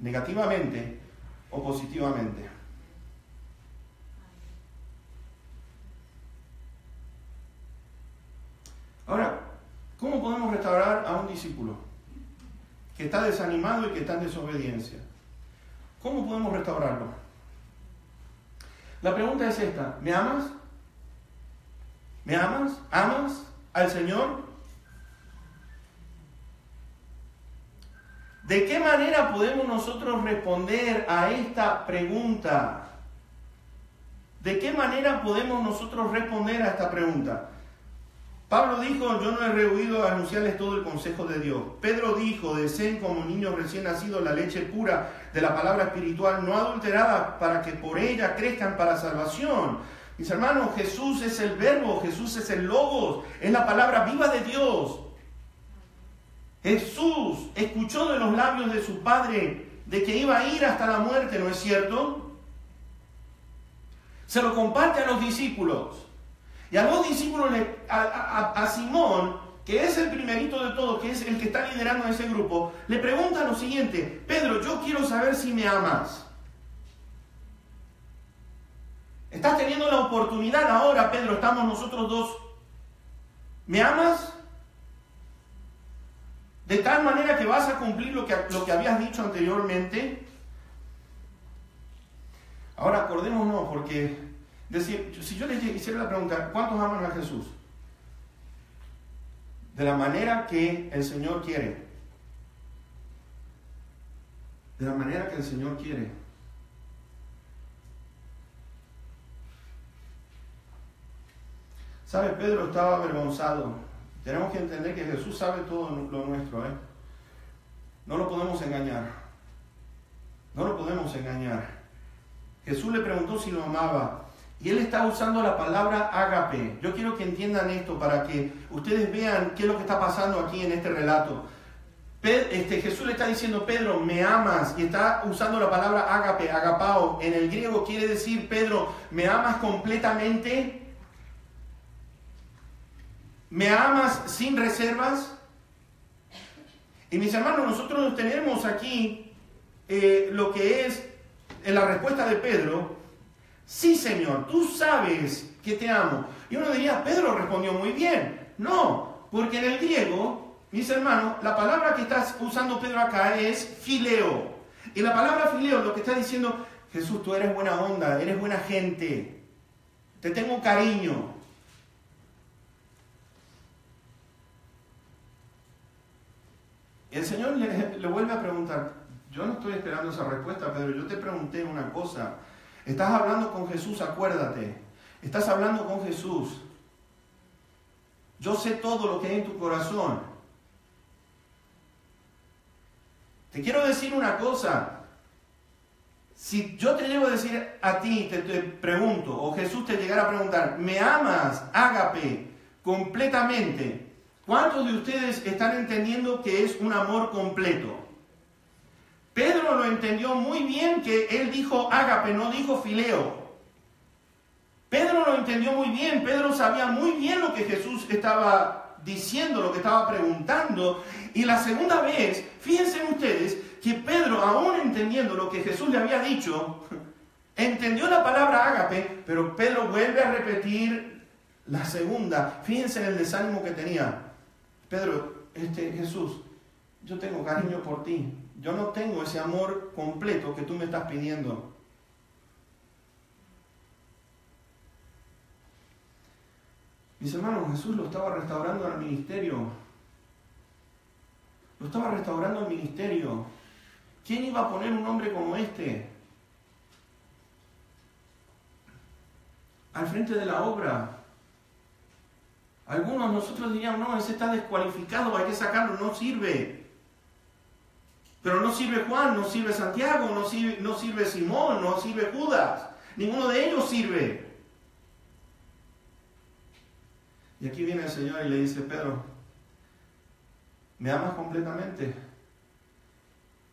negativamente o positivamente. Ahora, ¿cómo podemos restaurar a un discípulo que está desanimado y que está en desobediencia? ¿Cómo podemos restaurarlo? La pregunta es esta: ¿me amas? ¿Me amas? ¿Amas al Señor? ¿De qué manera podemos nosotros responder a esta pregunta? ¿De qué manera podemos nosotros responder a esta pregunta? Pablo dijo, yo no he rehuido a anunciarles todo el consejo de Dios. Pedro dijo, deseen como niños recién nacidos la leche pura de la palabra espiritual, no adulterada, para que por ella crezcan para salvación. Mis hermanos, Jesús es el verbo, Jesús es el logos, es la palabra viva de Dios. Jesús escuchó de los labios de su Padre de que iba a ir hasta la muerte, ¿no es cierto? Se lo comparte a los discípulos. Y a los discípulos, a Simón, que es el primerito de todos, que es el que está liderando ese grupo, le pregunta lo siguiente: Pedro, yo quiero saber si me amas. Estás teniendo la oportunidad ahora, Pedro, estamos nosotros dos. ¿Me amas? De tal manera que vas a cumplir lo que habías dicho anteriormente. Ahora acordémonos, porque decir, si yo les hiciera la pregunta, ¿cuántos aman a Jesús? De la manera que el Señor quiere. De la manera que el Señor quiere. ¿Sabe? Pedro estaba avergonzado. Tenemos que entender que Jesús sabe todo lo nuestro, No lo podemos engañar. No lo podemos engañar. Jesús le preguntó si lo amaba. Y él está usando la palabra ágape. Yo quiero que entiendan esto para que ustedes vean qué es lo que está pasando aquí en este relato. Jesús le está diciendo, Pedro, ¿me amas? Y está usando la palabra ágape, agapao. En el griego quiere decir, Pedro, ¿me amas completamente? ¿Me amas sin reservas? Y mis hermanos, nosotros tenemos aquí lo que es la respuesta de Pedro. Sí, Señor, tú sabes que te amo. Y uno diría, Pedro respondió muy bien. No, porque en el griego, mis hermanos, la palabra que está usando Pedro acá es fileo. Y la palabra fileo lo que está diciendo, Jesús, tú eres buena onda, eres buena gente, te tengo cariño. Y el Señor le vuelve a preguntar, yo no estoy esperando esa respuesta, Pedro, yo te pregunté una cosa. Estás hablando con Jesús, acuérdate. Estás hablando con Jesús. Yo sé todo lo que hay en tu corazón. Te quiero decir una cosa. Si yo te llego a decir a ti, te pregunto, o Jesús te llegara a preguntar, ¿me amas, ágape, completamente? ¿Cuántos de ustedes están entendiendo que es un amor completo? Pedro lo entendió muy bien, que él dijo ágape, no dijo fileo. Pedro lo entendió muy bien, Pedro sabía muy bien lo que Jesús estaba diciendo, lo que estaba preguntando. Y la segunda vez, fíjense ustedes, que Pedro, aún entendiendo lo que Jesús le había dicho, entendió la palabra ágape, pero Pedro vuelve a repetir la segunda. Fíjense en el desánimo que tenía. Pedro, Jesús, yo tengo cariño por ti. Yo no tengo ese amor completo que tú me estás pidiendo. Mis hermanos, Jesús lo estaba restaurando al ministerio. Lo estaba restaurando al ministerio. ¿Quién iba a poner un hombre como este al frente de la obra? Algunos de nosotros diríamos, no, ese está descualificado, hay que sacarlo, no sirve. Pero no sirve Juan, no sirve Santiago, no sirve Simón, no sirve Judas. Ninguno de ellos sirve. Y aquí viene el Señor y le dice, Pedro, ¿me amas completamente?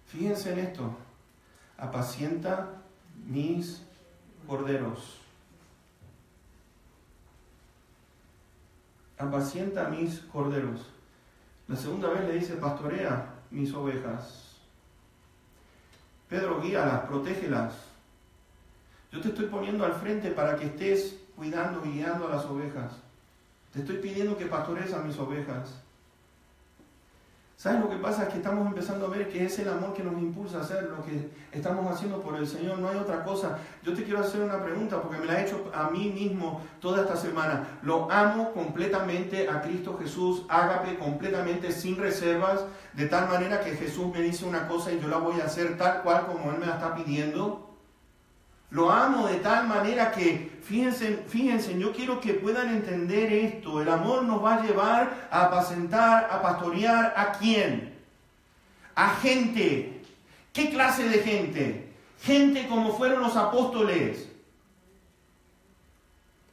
Fíjense en esto. Apacienta mis corderos. Apacienta mis corderos. La segunda vez le dice, pastorea mis ovejas. Pedro, guíalas, protégelas. Yo te estoy poniendo al frente para que estés cuidando y guiando a las ovejas. Te estoy pidiendo que pastorees a mis ovejas. ¿Sabes lo que pasa? Es que estamos empezando a ver que es el amor que nos impulsa a hacer lo que estamos haciendo por el Señor. No hay otra cosa. Yo te quiero hacer una pregunta porque me la he hecho a mí mismo toda esta semana. Lo amo completamente a Cristo Jesús, ágape, completamente sin reservas, de tal manera que Jesús me dice una cosa y yo la voy a hacer tal cual como Él me la está pidiendo. Lo amo de tal manera que, fíjense, yo quiero que puedan entender esto. El amor nos va a llevar a apacentar, a pastorear, ¿a quién? A gente. ¿Qué clase de gente? Gente como fueron los apóstoles.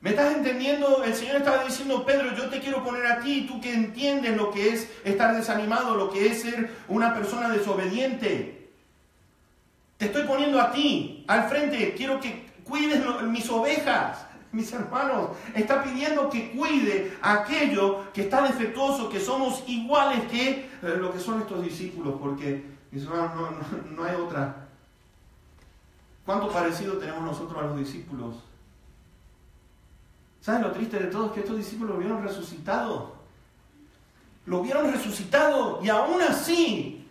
¿Me estás entendiendo? El Señor estaba diciendo, Pedro, yo te quiero poner a ti, tú que entiendes lo que es estar desanimado, lo que es ser una persona desobediente. Te estoy poniendo a ti al frente, quiero que cuides mis ovejas, mis hermanos. Está pidiendo que cuide a aquello que está defectuoso, que somos iguales que lo que son estos discípulos, porque, mis hermanos, no hay otra. ¿Cuánto parecido tenemos nosotros a los discípulos? ¿Saben lo triste de todo? Es que estos discípulos lo vieron resucitado. Lo vieron resucitado y aún así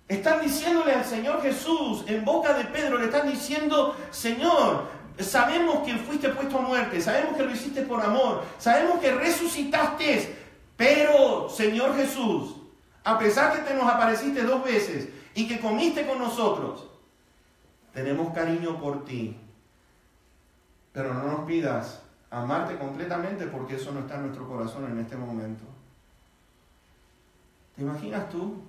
están diciéndole al Señor Jesús, en boca de Pedro, le están diciendo, Señor, sabemos que fuiste puesto a muerte, sabemos que lo hiciste por amor, sabemos que resucitaste, pero, Señor Jesús, a pesar que te nos apareciste 2 veces y que comiste con nosotros, tenemos cariño por ti, pero no nos pidas amarte completamente porque eso no está en nuestro corazón en este momento. ¿Te imaginas tú?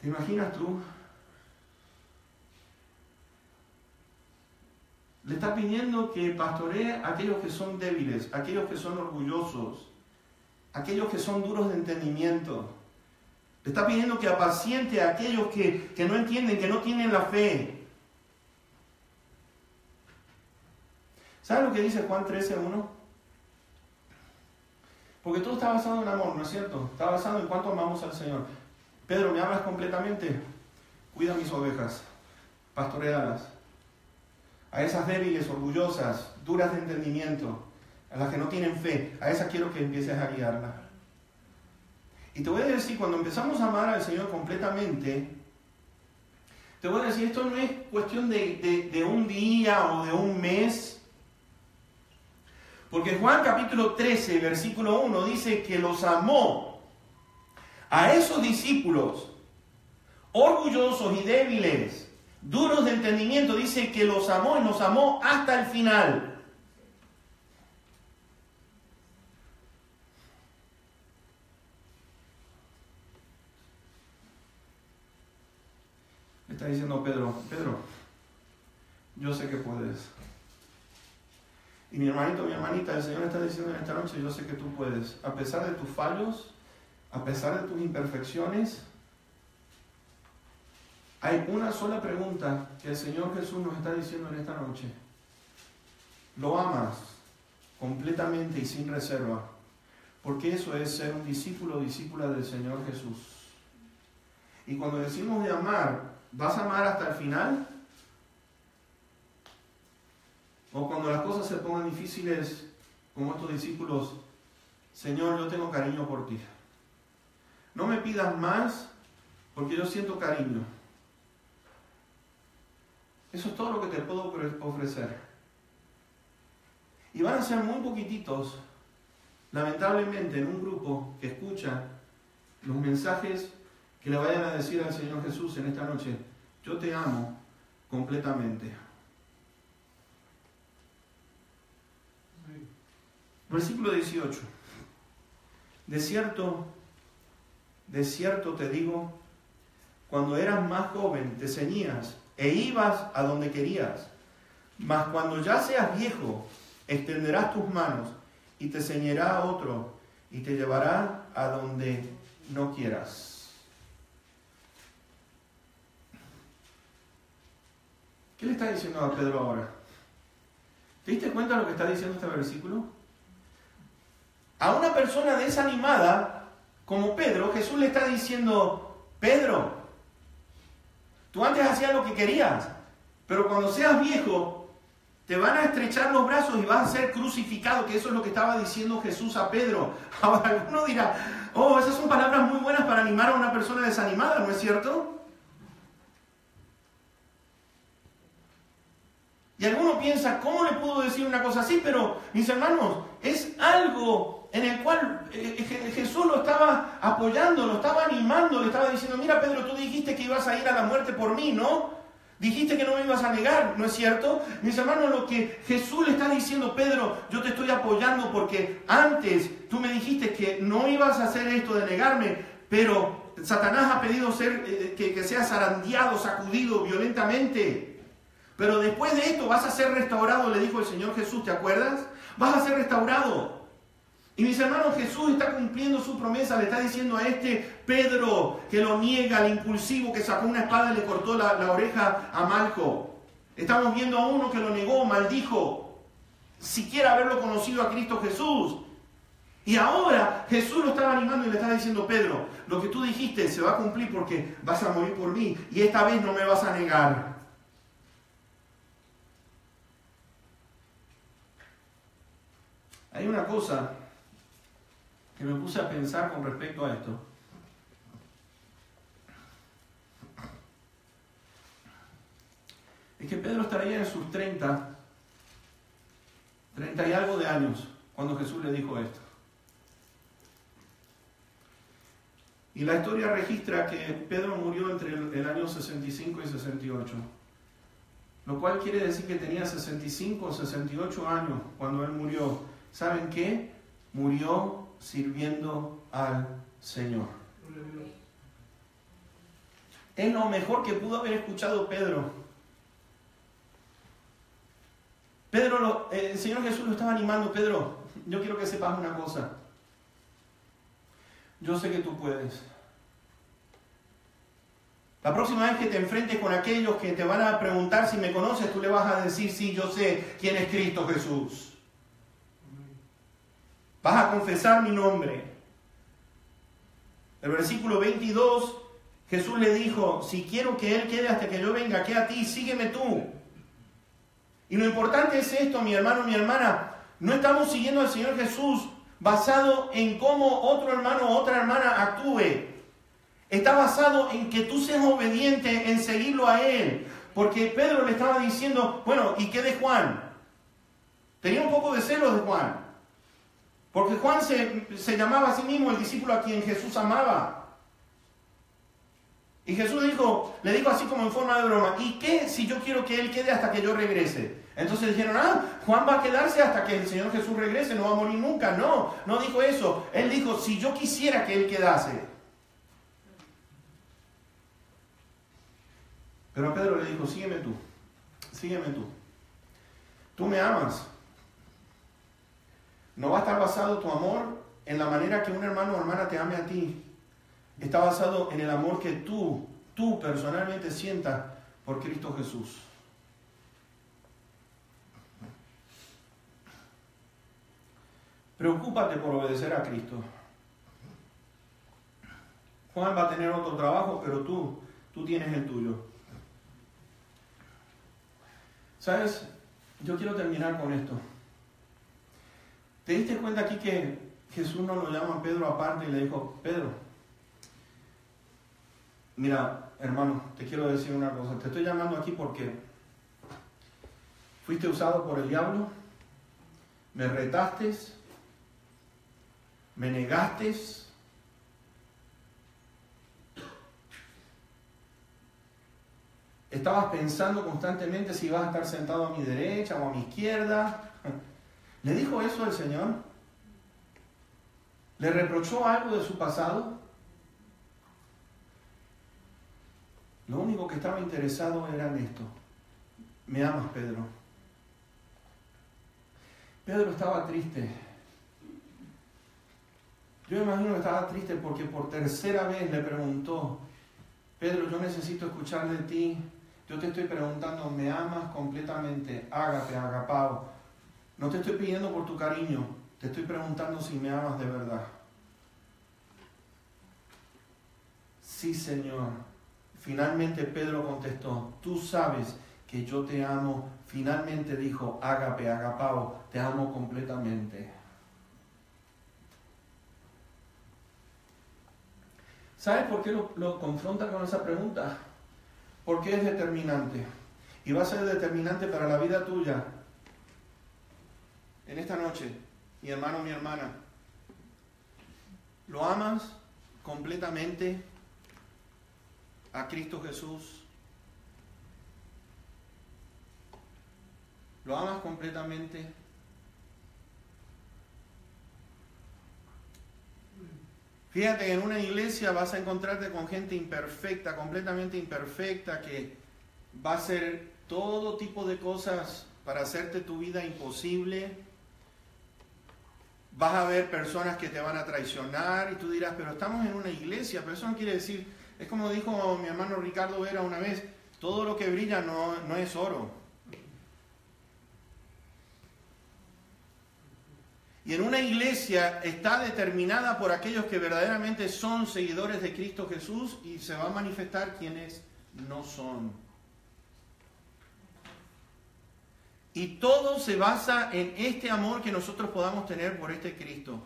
¿Te imaginas tú? Le está pidiendo que pastoree a aquellos que son débiles, a aquellos que son orgullosos, a aquellos que son duros de entendimiento. Le está pidiendo que apaciente a aquellos que no entienden, que no tienen la fe. ¿Saben lo que dice Juan 13:1? Porque todo está basado en amor, ¿no es cierto? Está basado en cuánto amamos al Señor. Pedro, ¿me amas completamente? Cuida mis ovejas, pastorealas. A esas débiles, orgullosas, duras de entendimiento, a las que no tienen fe, a esas quiero que empieces a guiarlas. Y te voy a decir, cuando empezamos a amar al Señor completamente, Te voy a decir, esto no es cuestión de un día o de un mes. Porque Juan capítulo 13, versículo 1 dice que los amó a esos discípulos orgullosos y débiles, duros de entendimiento. Dice que los amó y nos amó hasta el final. Está diciendo Pedro, yo sé que puedes. Y mi hermanito, mi hermanita, el Señor está diciendo en esta noche, yo sé que tú puedes. A pesar de tus fallos, a pesar de tus imperfecciones, hay una sola pregunta que el Señor Jesús nos está diciendo en esta noche. ¿Lo amas completamente y sin reserva? Porque eso es ser un discípulo o discípula del Señor Jesús. Y cuando decimos de amar, ¿vas a amar hasta el final? O cuando las cosas se pongan difíciles, como estos discípulos, Señor, yo tengo cariño por ti. No me pidas más, porque yo siento cariño. Eso es todo lo que te puedo ofrecer. Y van a ser muy poquititos, lamentablemente, en un grupo que escucha los mensajes que le vayan a decir al Señor Jesús en esta noche, yo te amo completamente. Versículo 18. De cierto te digo, cuando eras más joven te ceñías e ibas a donde querías, mas cuando ya seas viejo, extenderás tus manos y te ceñirá a otro y te llevará a donde no quieras. ¿Qué le está diciendo a Pedro ahora? ¿Te diste cuenta de lo que está diciendo este versículo? A una persona desanimada como Pedro, Jesús le está diciendo, Pedro, tú antes hacías lo que querías, pero cuando seas viejo, te van a estrechar los brazos y vas a ser crucificado, que eso es lo que estaba diciendo Jesús a Pedro. Ahora alguno dirá, oh, esas son palabras muy buenas para animar a una persona desanimada, ¿no es cierto? Y alguno piensa, ¿cómo le puedo decir una cosa así? Pero, mis hermanos, es algo en el cual Jesús lo estaba apoyando, lo estaba animando, le estaba diciendo, mira Pedro, tú dijiste que ibas a ir a la muerte por mí, ¿no? Dijiste que no me ibas a negar, ¿no es cierto? Mis hermanos, lo que Jesús le está diciendo, Pedro, yo te estoy apoyando porque antes tú me dijiste que no ibas a hacer esto de negarme, pero Satanás ha pedido que seas zarandeado, sacudido violentamente. Pero después de esto vas a ser restaurado, le dijo el Señor Jesús, ¿te acuerdas? Vas a ser restaurado. Y mis hermanos, Jesús está cumpliendo su promesa, le está diciendo a este Pedro que lo niega, al impulsivo que sacó una espada y le cortó la oreja a Malco. Estamos viendo a uno que lo negó, maldijo, siquiera haberlo conocido a Cristo Jesús. Y ahora Jesús lo estaba animando y le está diciendo, Pedro, lo que tú dijiste se va a cumplir porque vas a morir por mí y esta vez no me vas a negar. Hay una cosa que me puse a pensar con respecto a esto. Es que Pedro estaría en sus 30 y algo de años cuando Jesús le dijo esto. Y la historia registra que Pedro murió entre el año 65 y 68. Lo cual quiere decir que tenía 65 o 68 años cuando él murió. ¿Saben qué? Murió sirviendo al Señor. Es lo mejor que pudo haber escuchado Pedro. El Señor Jesús lo estaba animando. Pedro, yo quiero que sepas una cosa. Yo sé que tú puedes. La próxima vez que te enfrentes con aquellos que te van a preguntar si me conoces, tú le vas a decir, sí, yo sé quién es Cristo Jesús. Vas a confesar mi nombre. El versículo 22, Jesús le dijo, si quiero que Él quede hasta que yo venga, queda a ti, sígueme tú. Y lo importante es esto, mi hermano, mi hermana, no estamos siguiendo al Señor Jesús basado en cómo otro hermano o otra hermana actúe. Está basado en que tú seas obediente en seguirlo a Él. Porque Pedro le estaba diciendo, bueno, ¿y qué de Juan? Tenía un poco de celos de Juan. Porque Juan se llamaba a sí mismo el discípulo a quien Jesús amaba. Y Jesús le dijo así como en forma de broma, ¿y qué si yo quiero que Él quede hasta que yo regrese? Entonces dijeron, Juan va a quedarse hasta que el Señor Jesús regrese, no va a morir nunca. No, no dijo eso. Él dijo, si yo quisiera que Él quedase. Pero a Pedro le dijo, sígueme tú. Tú me amas. No va a estar basado tu amor en la manera que un hermano o hermana te ame a ti. Está basado en el amor que tú personalmente sientas por Cristo Jesús. Preocúpate por obedecer a Cristo. Juan va a tener otro trabajo, pero tú tienes el tuyo. ¿Sabes? Yo quiero terminar con esto. ¿Te diste cuenta aquí que Jesús no lo llama a Pedro aparte y le dijo, Pedro, mira, hermano, te quiero decir una cosa. Te estoy llamando aquí porque fuiste usado por el diablo, me retaste, me negaste, estabas pensando constantemente si ibas a estar sentado a mi derecha o a mi izquierda. ¿Le dijo eso al Señor? ¿Le reprochó algo de su pasado? Lo único que estaba interesado era en esto. ¿Me amas, Pedro? Pedro estaba triste. Yo me imagino que estaba triste porque por tercera vez le preguntó, Pedro, yo necesito escuchar de ti. Yo te estoy preguntando, ¿me amas completamente? Ágape, agapao. No te estoy pidiendo por tu cariño, te estoy preguntando si me amas de verdad. Sí, Señor. Finalmente Pedro contestó, tú sabes que yo te amo. Finalmente dijo, ágape, agapao, te amo completamente. ¿Sabes por qué lo confronta con esa pregunta? Porque es determinante. Y va a ser determinante para la vida tuya. En esta noche, mi hermano, mi hermana, ¿lo amas completamente a Cristo Jesús? ¿Lo amas completamente? Fíjate que en una iglesia vas a encontrarte con gente imperfecta, completamente imperfecta, que va a hacer todo tipo de cosas para hacerte tu vida imposible. Vas a ver personas que te van a traicionar y tú dirás, pero estamos en una iglesia, pero eso no quiere decir, es como dijo mi hermano Ricardo Vera una vez, todo lo que brilla no es oro. Y en una iglesia está determinada por aquellos que verdaderamente son seguidores de Cristo Jesús y se va a manifestar quienes no son. Y todo se basa en este amor que nosotros podamos tener por este Cristo.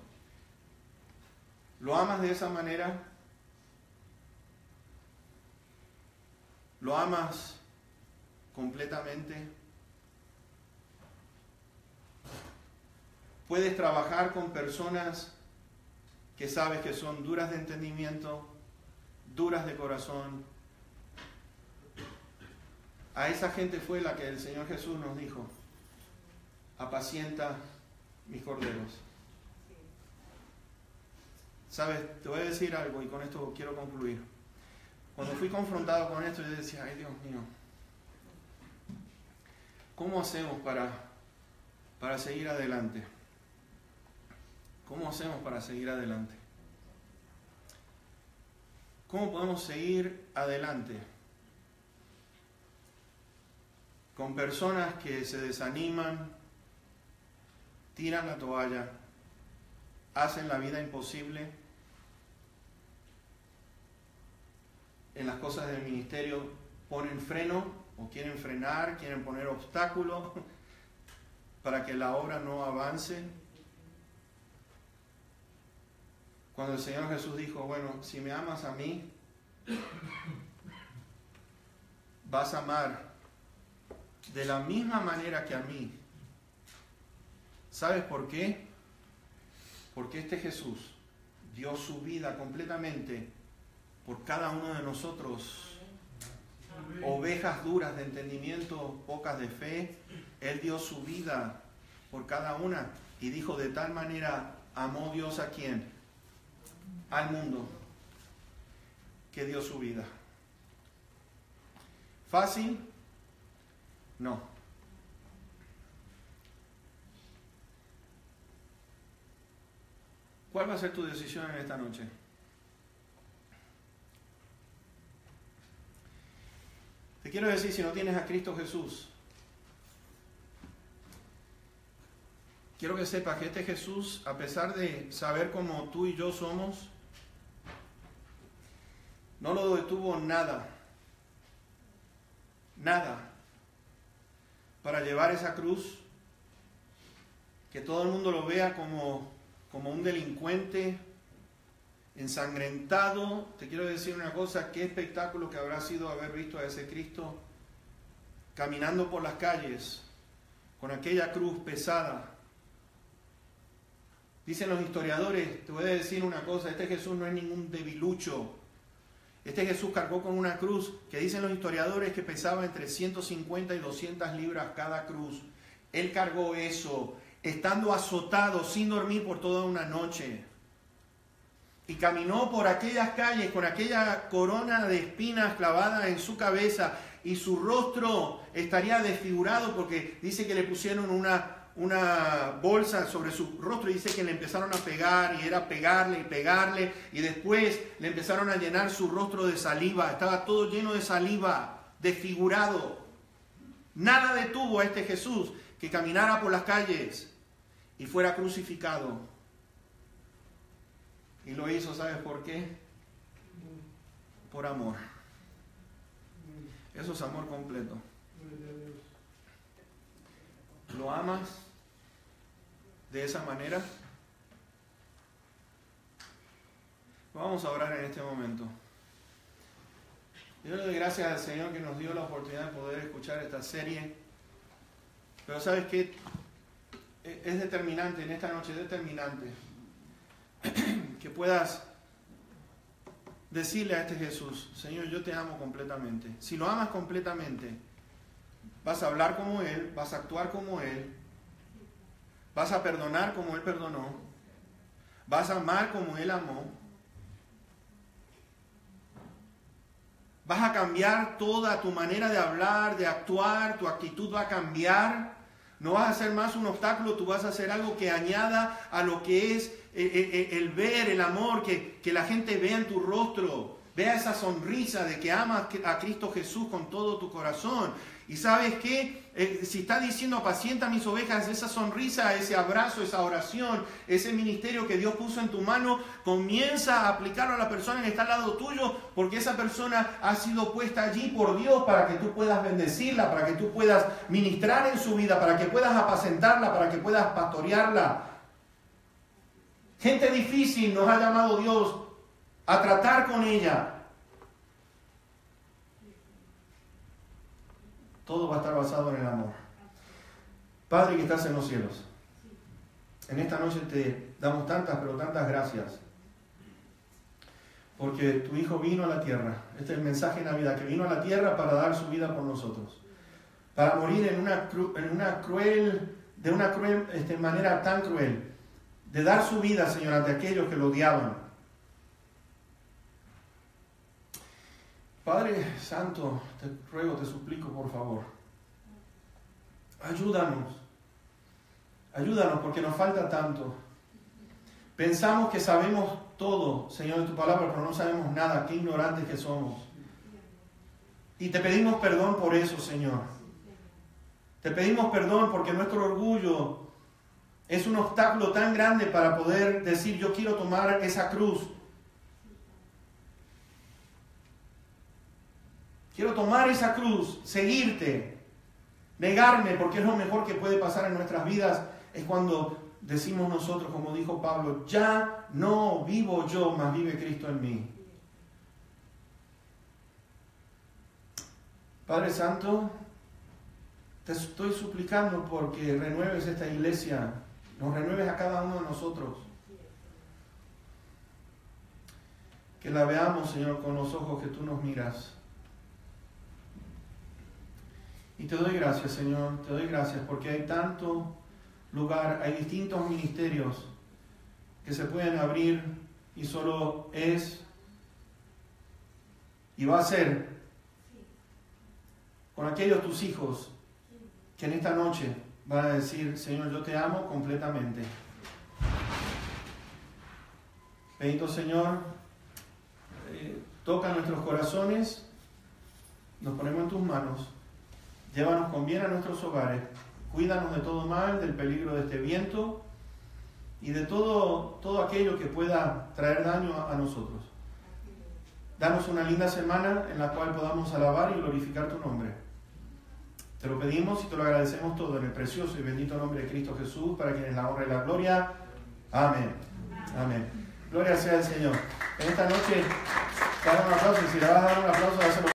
¿Lo amas de esa manera? ¿Lo amas completamente? Puedes trabajar con personas que sabes que son duras de entendimiento, duras de corazón. A esa gente fue la que el Señor Jesús nos dijo, apacienta mis corderos. ¿Sabes? Te voy a decir algo y con esto quiero concluir. Cuando fui confrontado con esto, yo decía, ay Dios mío, ¿cómo hacemos para seguir adelante? ¿Cómo hacemos para seguir adelante? ¿Cómo podemos seguir adelante? Con personas que se desaniman, tiran la toalla, hacen la vida imposible. En las cosas del ministerio ponen freno o quieren frenar, quieren poner obstáculos para que la obra no avance. Cuando el Señor Jesús dijo, bueno, si me amas a mí, vas a amar de la misma manera que a mí. ¿Sabes por qué? Porque este Jesús dio su vida completamente por cada uno de nosotros. Ovejas duras de entendimiento, pocas de fe. Él dio su vida por cada una y dijo: de tal manera amó Dios a quién, al mundo, que dio su vida. ¿Fácil? No. ¿Cuál va a ser tu decisión en esta noche? Te quiero decir, si no tienes a Cristo Jesús, quiero que sepas que este Jesús, a pesar de saber cómo tú y yo somos, no lo detuvo nada para llevar esa cruz, que todo el mundo lo vea como un delincuente ensangrentado. Te quiero decir una cosa: qué espectáculo que habrá sido haber visto a ese Cristo caminando por las calles con aquella cruz pesada. Dicen los historiadores, te voy a decir una cosa, este Jesús no es ningún debilucho. Este Jesús cargó con una cruz que dicen los historiadores que pesaba entre 150 y 200 libras cada cruz. Él cargó eso, estando azotado, sin dormir por toda una noche. Y caminó por aquellas calles con aquella corona de espinas clavada en su cabeza, y su rostro estaría desfigurado porque dice que le pusieron una bolsa sobre su rostro, y dice que le empezaron a pegar, y era pegarle y pegarle, y después le empezaron a llenar su rostro de saliva. Estaba todo lleno de saliva, desfigurado. Nada detuvo a este Jesús que caminara por las calles y fuera crucificado. Y lo hizo, ¿sabes por qué? Por amor. Eso es amor completo. ¿Lo amas de esa manera? Vamos a orar en este momento. Yo le doy gracias al Señor que nos dio la oportunidad de poder escuchar esta serie. Pero ¿sabes qué? Es determinante en esta noche, es determinante que puedas decirle a este Jesús: Señor, yo te amo completamente. Si lo amas completamente, vas a hablar como Él, vas a actuar como Él, vas a perdonar como Él perdonó, vas a amar como Él amó, vas a cambiar toda tu manera de hablar, de actuar, tu actitud va a cambiar. No vas a ser más un obstáculo, tú vas a hacer algo que añada a lo que es el ver, el amor, que la gente vea en tu rostro, vea esa sonrisa de que amas a Cristo Jesús con todo tu corazón. Y ¿sabes qué? Si está diciendo apacienta mis ovejas, esa sonrisa, ese abrazo, esa oración, ese ministerio que Dios puso en tu mano, comienza a aplicarlo a la persona que está al lado tuyo, porque esa persona ha sido puesta allí por Dios para que tú puedas bendecirla, para que tú puedas ministrar en su vida, para que puedas apacentarla, para que puedas pastorearla. Gente difícil nos ha llamado Dios a tratar con ella. Todo va a estar basado en el amor. Padre que estás en los cielos, en esta noche te damos tantas, pero tantas gracias, porque tu Hijo vino a la tierra. Este es el mensaje de Navidad, que vino a la tierra para dar su vida por nosotros, para morir de una cruel manera tan cruel, de dar su vida, Señor, ante aquellos que lo odiaban. Padre Santo, te ruego, te suplico, por favor, ayúdanos porque nos falta tanto. Pensamos que sabemos todo, Señor, de tu palabra, pero no sabemos nada. Qué ignorantes que somos. Y te pedimos perdón por eso, Señor. Te pedimos perdón porque nuestro orgullo es un obstáculo tan grande para poder decir: yo quiero tomar esa cruz. Quiero tomar esa cruz, seguirte, negarme, porque es lo mejor que puede pasar en nuestras vidas. Es cuando decimos nosotros, como dijo Pablo: ya no vivo yo, mas vive Cristo en mí. Padre Santo, te estoy suplicando porque renueves esta iglesia, nos renueves a cada uno de nosotros. Que la veamos, Señor, con los ojos que tú nos miras. Y te doy gracias, Señor, te doy gracias porque hay tanto lugar, hay distintos ministerios que se pueden abrir y solo es y va a ser con aquellos tus hijos que en esta noche van a decir, Señor, yo te amo completamente. Bendito Señor, toca nuestros corazones, nos ponemos en tus manos, llévanos con bien a nuestros hogares, cuídanos de todo mal, del peligro de este viento y de todo aquello que pueda traer daño a nosotros. Danos una linda semana en la cual podamos alabar y glorificar tu nombre. Te lo pedimos y te lo agradecemos todo en el precioso y bendito nombre de Cristo Jesús, para quien es la honra y la gloria. Amén. Amén. Gloria sea al Señor. En esta noche, dale un aplauso, y si le vas a dar un aplauso, dáselo.